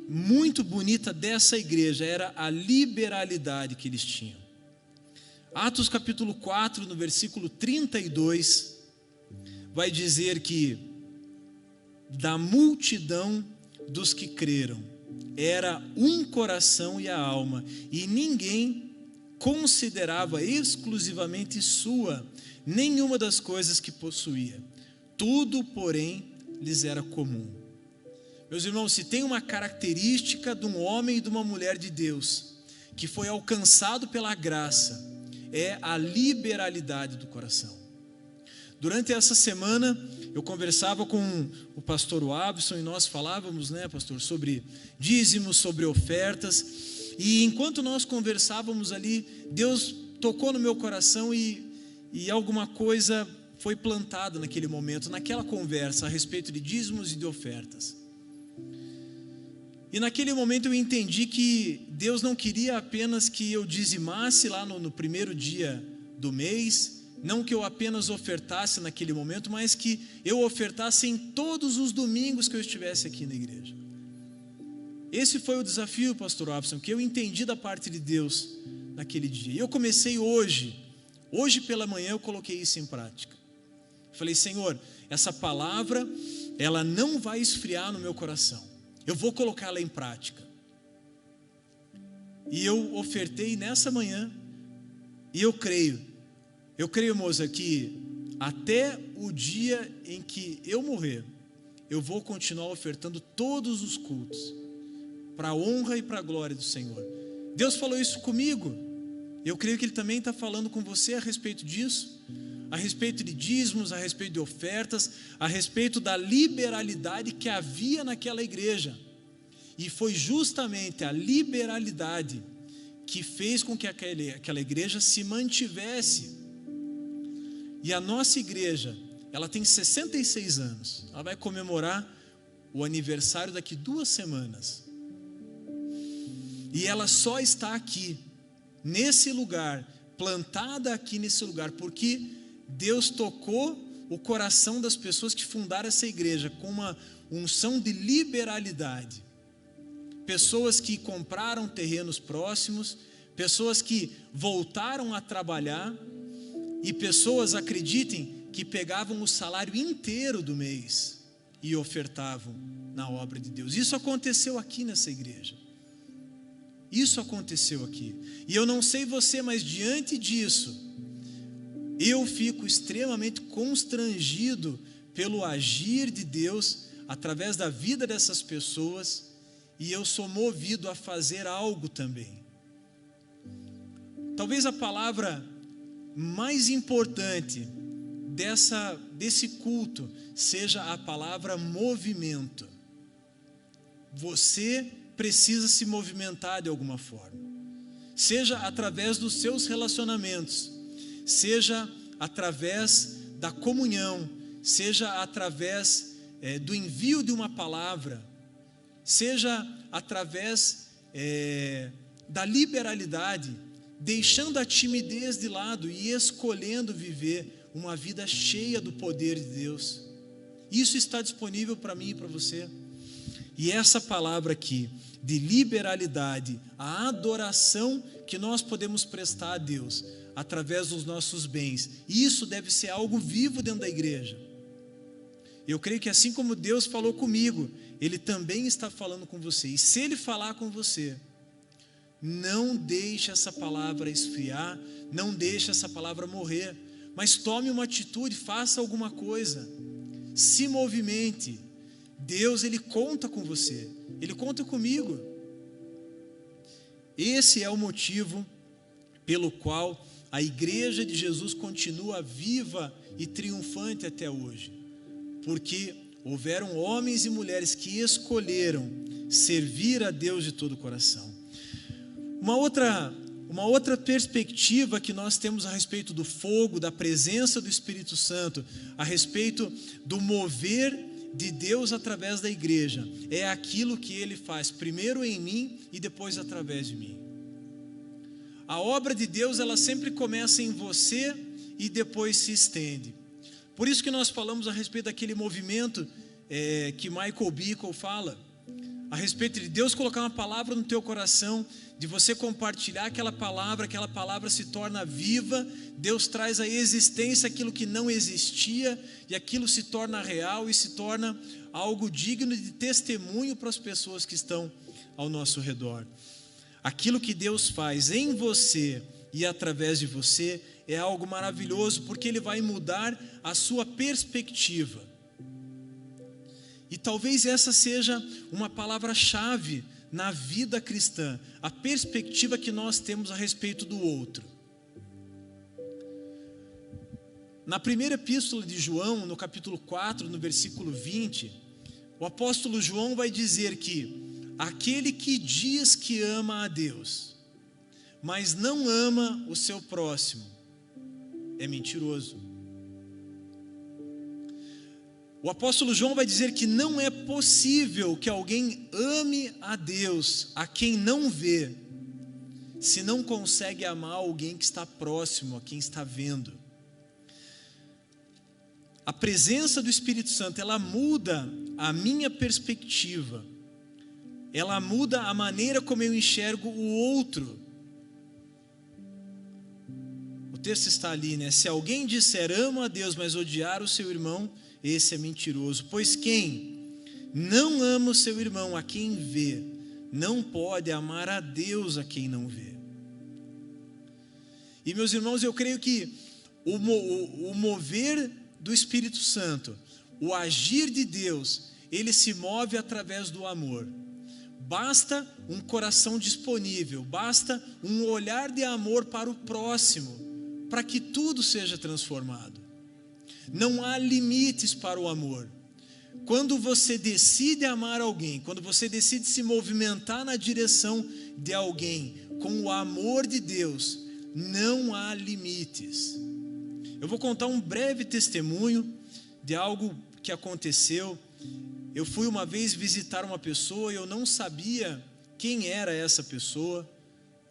muito bonita dessa igreja era a liberalidade que eles tinham. Atos capítulo 4, no versículo 32, vai dizer que da multidão dos que creram, era um coração e a alma, e ninguém considerava exclusivamente sua nenhuma das coisas que possuía. Tudo, porém, lhes era comum. Meus irmãos, se tem uma característica de um homem e de uma mulher de Deus que foi alcançado pela graça, é a liberalidade do coração. Durante essa semana, eu conversava com o pastor Wabson e nós falávamos, pastor, sobre dízimos, sobre ofertas. E enquanto nós conversávamos ali, Deus tocou no meu coração e alguma coisa foi plantada naquele momento, naquela conversa a respeito de dízimos e de ofertas. E naquele momento eu entendi que Deus não queria apenas que eu dizimasse lá no primeiro dia do mês, não que eu apenas ofertasse naquele momento, mas que eu ofertasse em todos os domingos que eu estivesse aqui na igreja. Esse foi o desafio, pastor Robson, que eu entendi da parte de Deus naquele dia. E eu comecei hoje pela manhã eu coloquei isso em prática. Falei: Senhor, essa palavra, ela não vai esfriar no meu coração. Eu vou colocá-la em prática. E eu ofertei nessa manhã, e eu creio, moça, que até o dia em que eu morrer, eu vou continuar ofertando todos os cultos, para a honra e para a glória do Senhor. Deus falou isso comigo, eu creio que Ele também está falando com você a respeito disso, a respeito de dízimos, a respeito de ofertas, a respeito da liberalidade que havia naquela igreja. E foi justamente a liberalidade que fez com que aquela igreja se mantivesse. E a nossa igreja, ela tem 66 anos, ela vai comemorar o aniversário daqui 2 semanas. E ela só está aqui, nesse lugar, plantada aqui nesse lugar, porque Deus tocou o coração das pessoas que fundaram essa igreja com uma unção de liberalidade. Pessoas que compraram terrenos próximos, pessoas que voltaram a trabalhar e pessoas, acreditem, que pegavam o salário inteiro do mês e ofertavam na obra de Deus. Isso aconteceu aqui nessa igreja. Isso aconteceu aqui. E eu não sei você, mas diante disso, eu fico extremamente constrangido pelo agir de Deus através da vida dessas pessoas, e eu sou movido a fazer algo também. Talvez a palavra mais importante desse culto seja a palavra movimento. Você precisa se movimentar de alguma forma, seja através dos seus relacionamentos, seja através da comunhão, seja através do envio de uma palavra, seja através da liberalidade, deixando a timidez de lado e escolhendo viver uma vida cheia do poder de Deus. Isso está disponível para mim e para você. E essa palavra aqui, de liberalidade, a adoração que nós podemos prestar a Deus através dos nossos bens, isso deve ser algo vivo dentro da igreja. Eu creio que assim como Deus falou comigo, Ele também está falando com você. E se Ele falar com você, não deixe essa palavra esfriar, não deixe essa palavra morrer, mas tome uma atitude, faça alguma coisa, se movimente. Deus, Ele conta com você, Ele conta comigo. Esse é o motivo pelo qual a igreja de Jesus continua viva e triunfante até hoje, porque houveram homens e mulheres que escolheram servir a Deus de todo o coração. Uma outra perspectiva que nós temos a respeito do fogo, da presença do Espírito Santo, a respeito do mover de Deus através da igreja, é aquilo que Ele faz primeiro em mim e depois através de mim. A obra de Deus, ela sempre começa em você e depois se estende. Por isso que nós falamos a respeito daquele movimento que Michael Bickle fala, a respeito de Deus colocar uma palavra no teu coração, de você compartilhar aquela palavra se torna viva, Deus traz à existência aquilo que não existia, e aquilo se torna real e se torna algo digno de testemunho para as pessoas que estão ao nosso redor. Aquilo que Deus faz em você e através de você é algo maravilhoso, porque Ele vai mudar a sua perspectiva. E talvez essa seja uma palavra-chave na vida cristã, a perspectiva que nós temos a respeito do outro. Na primeira epístola de João, no capítulo 4, no versículo 20, o apóstolo João vai dizer que aquele que diz que ama a Deus, mas não ama o seu próximo, é mentiroso. O apóstolo João vai dizer que não é possível que alguém ame a Deus, a quem não vê, se não consegue amar alguém que está próximo, a quem está vendo. A presença do Espírito Santo, ela muda a minha perspectiva, ela muda a maneira como eu enxergo o outro. O texto está ali, né? Se alguém disser amo a Deus, mas odiar o seu irmão, esse é mentiroso. Pois quem não ama o seu irmão a quem vê, não pode amar a Deus a quem não vê. E meus irmãos, eu creio que o mover do Espírito Santo, o agir de Deus, ele se move através do amor. Basta um coração disponível, basta um olhar de amor para o próximo, para que tudo seja transformado. Não há limites para o amor. Quando você decide amar alguém, quando você decide se movimentar na direção de alguém com o amor de Deus, não há limites. Eu vou contar um breve testemunho de algo que aconteceu. Eu fui uma vez visitar uma pessoa e eu não sabia quem era essa pessoa.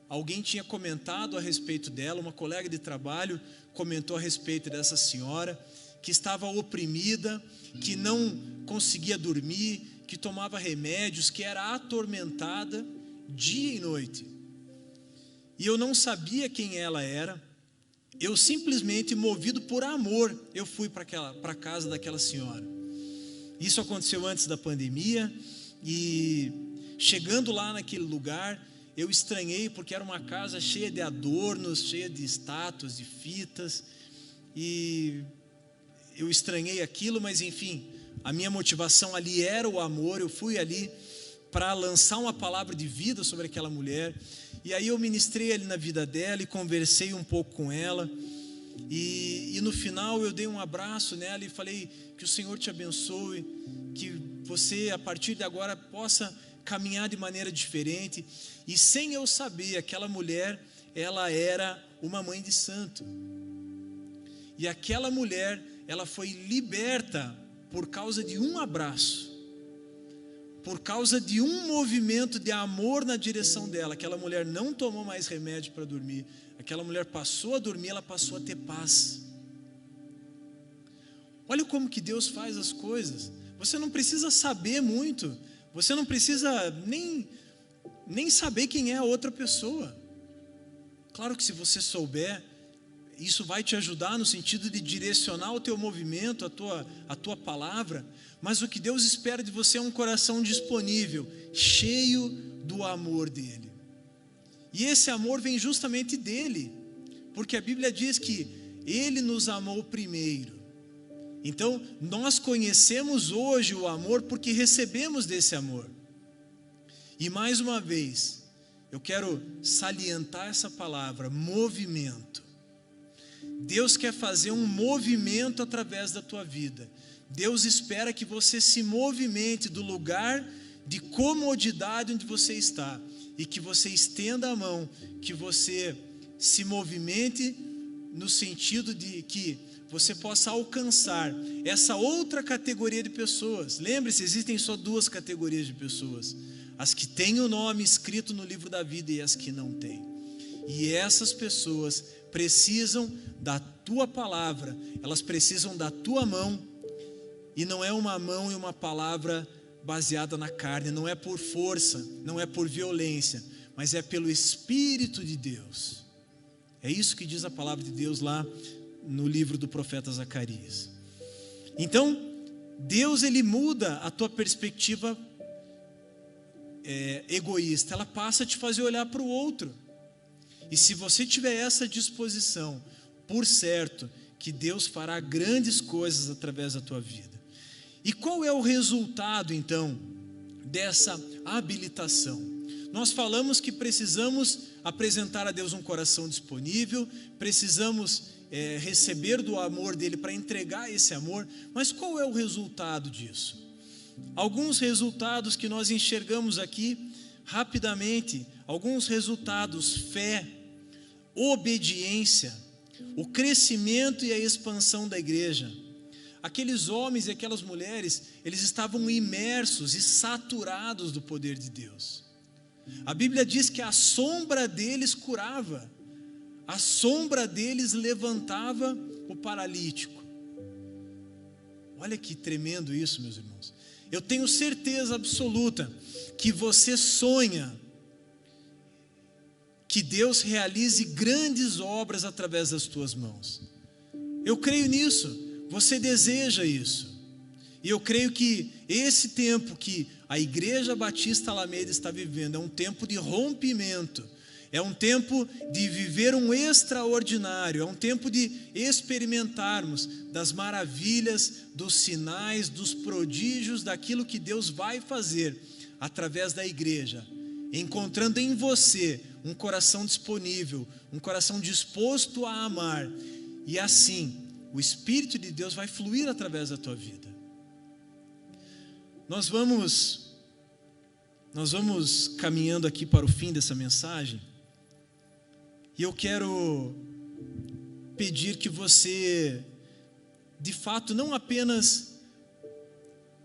Alguém tinha comentado a respeito dela, uma colega de trabalho comentou a respeito dessa senhora, que estava oprimida, que não conseguia dormir, que tomava remédios, que era atormentada dia e noite. E eu não sabia quem ela era. Eu simplesmente, movido por amor, eu fui para a casa daquela senhora. Isso aconteceu antes da pandemia, e chegando lá naquele lugar, eu estranhei, porque era uma casa cheia de adornos, cheia de estátuas, de fitas, e eu estranhei aquilo, mas enfim, a minha motivação ali era o amor. Eu fui ali para lançar uma palavra de vida sobre aquela mulher, e aí eu ministrei ali na vida dela e conversei um pouco com ela, e no final eu dei um abraço nela e falei: que o Senhor te abençoe, que você a partir de agora possa caminhar de maneira diferente. E sem eu saber, aquela mulher, ela era uma mãe de santo, e aquela mulher, ela foi liberta por causa de um abraço, por causa de um movimento de amor na direção dela. Aquela mulher não tomou mais remédio para dormir, aquela mulher passou a dormir, ela passou a ter paz. Olha como que Deus faz as coisas. Você não precisa saber muito, você não precisa nem saber quem é a outra pessoa. Claro que se você souber, isso vai te ajudar no sentido de direcionar o teu movimento, a tua palavra, mas o que Deus espera de você é um coração disponível, cheio do amor dele. E esse amor vem justamente dele, porque a Bíblia diz que ele nos amou primeiro. Então, nós conhecemos hoje o amor porque recebemos desse amor. E mais uma vez, eu quero salientar essa palavra, movimento. Deus quer fazer um movimento através da tua vida. Deus espera que você se movimente do lugar de comodidade onde você está, e que você estenda a mão, que você se movimente no sentido de que você possa alcançar essa outra categoria de pessoas. Lembre-se, existem só duas categorias de pessoas: as que têm o nome escrito no livro da vida e as que não têm. E essas pessoas precisam da tua palavra, elas precisam da tua mão, e não é uma mão e uma palavra baseada na carne, não é por força, não é por violência, mas é pelo Espírito de Deus. É isso que diz a palavra de Deus lá no livro do profeta Zacarias. Então, Deus, ele muda a tua perspectiva egoísta, ela passa a te fazer olhar para o outro. E se você tiver essa disposição, por certo que Deus fará grandes coisas através da tua vida. E qual é o resultado então dessa habilitação? Nós falamos que precisamos apresentar a Deus um coração disponível, precisamos receber do amor dele para entregar esse amor, mas qual é o resultado disso? Alguns resultados que nós enxergamos aqui rapidamente, alguns resultados: fé, obediência, o crescimento e a expansão da igreja. Aqueles homens e aquelas mulheres, eles estavam imersos e saturados do poder de Deus. A Bíblia diz que a sombra deles curava, a sombra deles levantava o paralítico. Olha que tremendo isso, meus irmãos. Eu tenho certeza absoluta que você sonha que Deus realize grandes obras através das tuas mãos. Eu creio nisso, você deseja isso. E eu creio que esse tempo que a Igreja Batista Alameda está vivendo é um tempo de rompimento, é um tempo de viver um extraordinário, é um tempo de experimentarmos das maravilhas, dos sinais, dos prodígios, daquilo que Deus vai fazer através da igreja, encontrando em você um coração disponível, um coração disposto a amar, e assim o Espírito de Deus vai fluir através da tua vida. Nós vamos caminhando aqui para o fim dessa mensagem, e eu quero pedir que você, de fato,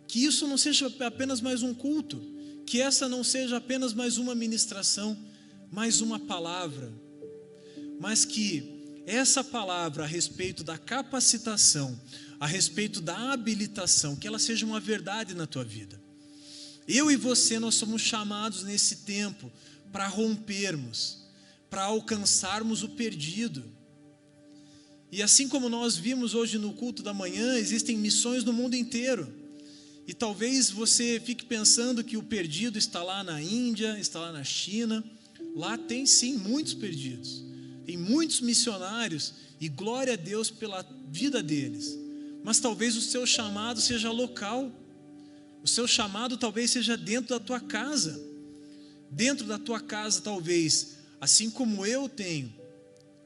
que isso não seja apenas mais um culto, que essa não seja apenas mais uma ministração, mais uma palavra, mas que essa palavra a respeito da capacitação, a respeito da habilitação, que ela seja uma verdade na tua vida. Eu e você, nós somos chamados nesse tempo para rompermos, para alcançarmos o perdido. E assim como nós vimos hoje no culto da manhã, existem missões no mundo inteiro. E talvez você fique pensando que o perdido está lá na Índia, está lá na China. Lá tem sim muitos perdidos, tem muitos missionários, e glória a Deus pela vida deles. Mas talvez o seu chamado seja local. O seu chamado talvez seja dentro da tua casa. Dentro da tua casa, talvez, assim como eu tenho,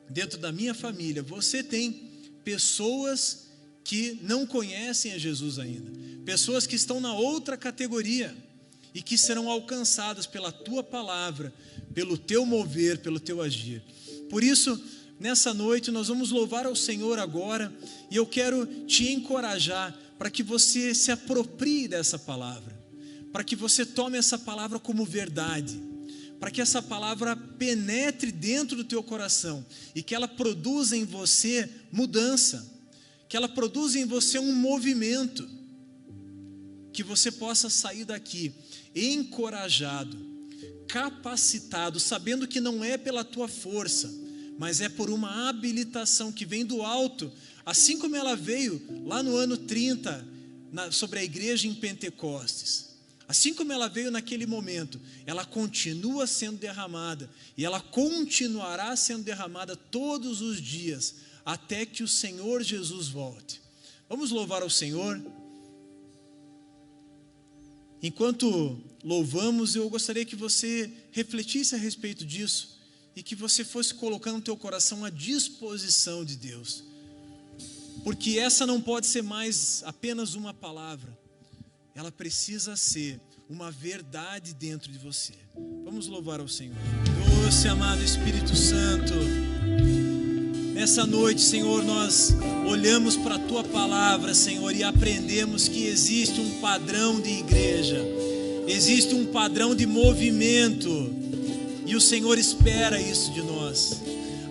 dentro da minha família, você tem pessoas que não conhecem a Jesus ainda. Pessoas que estão na outra categoria e que serão alcançadas pela tua palavra, pelo teu mover, pelo teu agir. Por isso, nessa noite nós vamos louvar ao Senhor agora, e eu quero te encorajar para que você se aproprie dessa palavra, para que você tome essa palavra como verdade, para que essa palavra penetre dentro do teu coração e que ela produza em você mudança, que ela produza em você um movimento, que você possa sair daqui encorajado, capacitado, sabendo que não é pela tua força, mas é por uma habilitação que vem do alto, assim como ela veio lá no ano 30, sobre a igreja em Pentecostes. Assim como ela veio naquele momento, ela continua sendo derramada, e ela continuará sendo derramada todos os dias, até que o Senhor Jesus volte. Vamos louvar ao Senhor? Enquanto louvamos, eu gostaria que você refletisse a respeito disso, e que você fosse colocando o teu coração à disposição de Deus, porque essa não pode ser mais apenas uma palavra, ela precisa ser uma verdade dentro de você. Vamos louvar ao Senhor. Doce amado Espírito Santo, nessa noite, Senhor, nós olhamos para a tua palavra, Senhor, e aprendemos que existe um padrão de igreja, existe um padrão de movimento, e o Senhor espera isso de nós.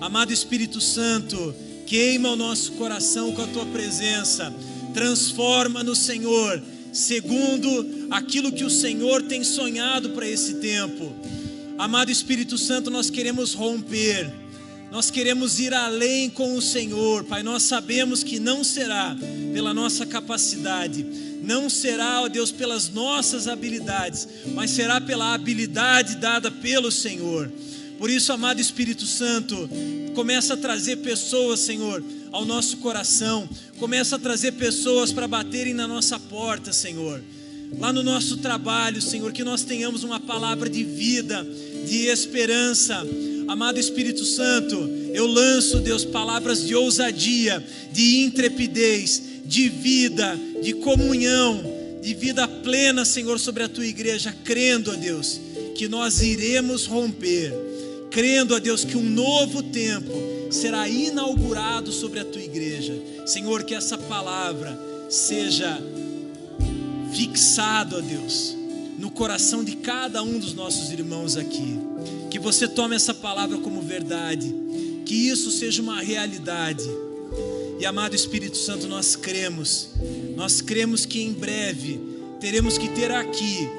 Amado Espírito Santo, queima o nosso coração com a tua presença, transforma-nos, Senhor, segundo aquilo que o Senhor tem sonhado para esse tempo. Amado Espírito Santo, nós queremos romper, nós queremos ir além com o Senhor, Pai. Nós sabemos que não será pela nossa capacidade, não será, ó Deus, pelas nossas habilidades, mas será pela habilidade dada pelo Senhor. Por isso, amado Espírito Santo, começa a trazer pessoas, Senhor, ao nosso coração, começa a trazer pessoas para baterem na nossa porta, Senhor. Lá no nosso trabalho, Senhor, que nós tenhamos uma palavra de vida, de esperança. Amado Espírito Santo, eu lanço, Deus, palavras de ousadia, de intrepidez, de vida, de comunhão, de vida plena, Senhor, sobre a tua igreja, crendo, ó Deus, que nós iremos romper, crendo, ó Deus, que um novo tempo será inaugurado sobre a tua igreja. Senhor, que essa palavra seja fixada, ó Deus, no coração de cada um dos nossos irmãos aqui. Que você tome essa palavra como verdade, que isso seja uma realidade. E amado Espírito Santo, nós cremos que em breve teremos que ter aqui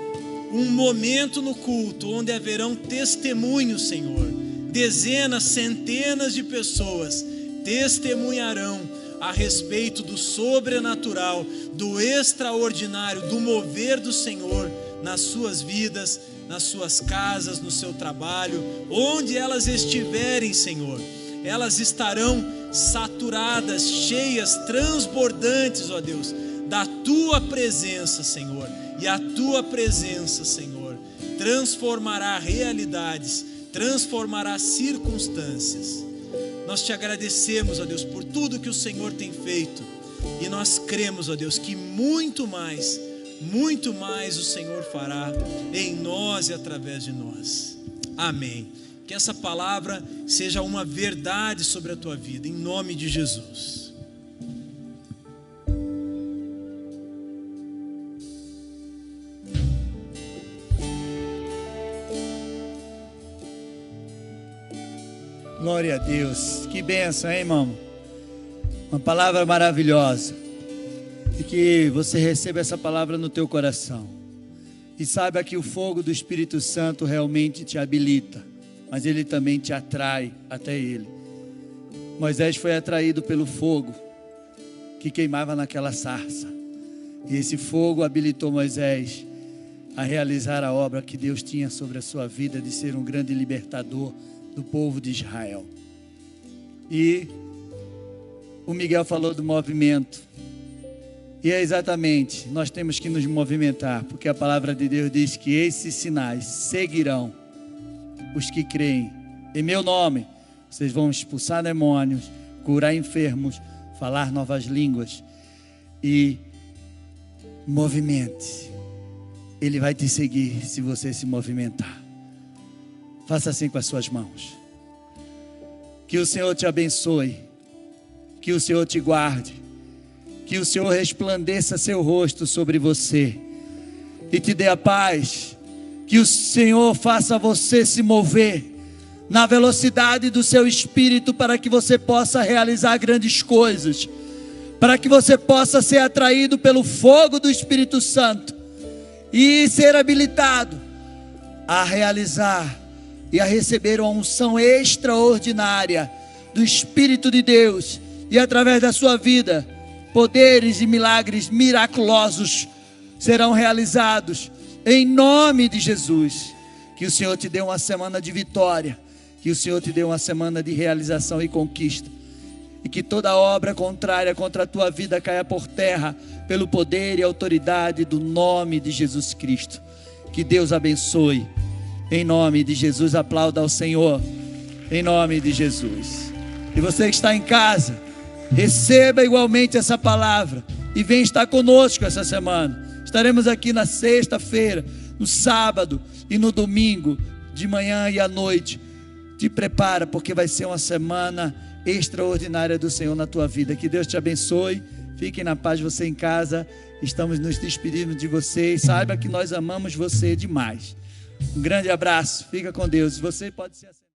um momento no culto onde haverão testemunhos, Senhor. Dezenas, centenas de pessoas testemunharão a respeito do sobrenatural, do extraordinário, do mover do Senhor nas suas vidas, nas suas casas, no seu trabalho, onde elas estiverem, Senhor. Elas estarão saturadas, cheias, transbordantes, ó Deus, da tua presença, Senhor. E a tua presença, Senhor, transformará realidades, transformará circunstâncias. Nós te agradecemos, ó Deus, por tudo que o Senhor tem feito, e nós cremos, ó Deus, que muito mais o Senhor fará em nós e através de nós. Amém. Que essa palavra seja uma verdade sobre a tua vida, em nome de Jesus. Glória a Deus, que bênção, hein, irmão? Uma palavra maravilhosa. E que você receba essa palavra no teu coração. E saiba que o fogo do Espírito Santo realmente te habilita, mas ele também te atrai até ele. Moisés foi atraído pelo fogo que queimava naquela sarça. E esse fogo habilitou Moisés a realizar a obra que Deus tinha sobre a sua vida, de ser um grande libertador do povo de Israel. E o Miguel falou do movimento. E é exatamente, nós temos que nos movimentar, porque a palavra de Deus diz que esses sinais seguirão os que creem. Em meu nome, vocês vão expulsar demônios, curar enfermos, falar novas línguas. E movimente. Ele vai te seguir se você se movimentar. Faça assim com as suas mãos. Que o Senhor te abençoe. Que o Senhor te guarde. Que o Senhor resplandeça seu rosto sobre você e te dê a paz. Que o Senhor faça você se mover na velocidade do seu espírito, para que você possa realizar grandes coisas, para que você possa ser atraído pelo fogo do Espírito Santo e ser habilitado a realizar e a receber uma unção extraordinária do Espírito de Deus, e através da sua vida poderes e milagres miraculosos serão realizados em nome de Jesus. Que o Senhor te dê uma semana de vitória, que o Senhor te dê uma semana de realização e conquista, e que toda obra contrária contra a tua vida caia por terra pelo poder e autoridade do nome de Jesus Cristo. Que Deus abençoe em nome de Jesus. Aplauda ao Senhor em nome de Jesus. E você que está em casa, receba igualmente essa palavra e vem estar conosco essa semana. Estaremos aqui na sexta-feira, no sábado e no domingo, de manhã e à noite. Te prepara, porque vai ser uma semana extraordinária do Senhor na tua vida. Que Deus te abençoe. Fiquem na paz, você em casa. Estamos nos despedindo de vocês. Saiba que nós amamos você demais. Um grande abraço. Fica com Deus. Você pode ser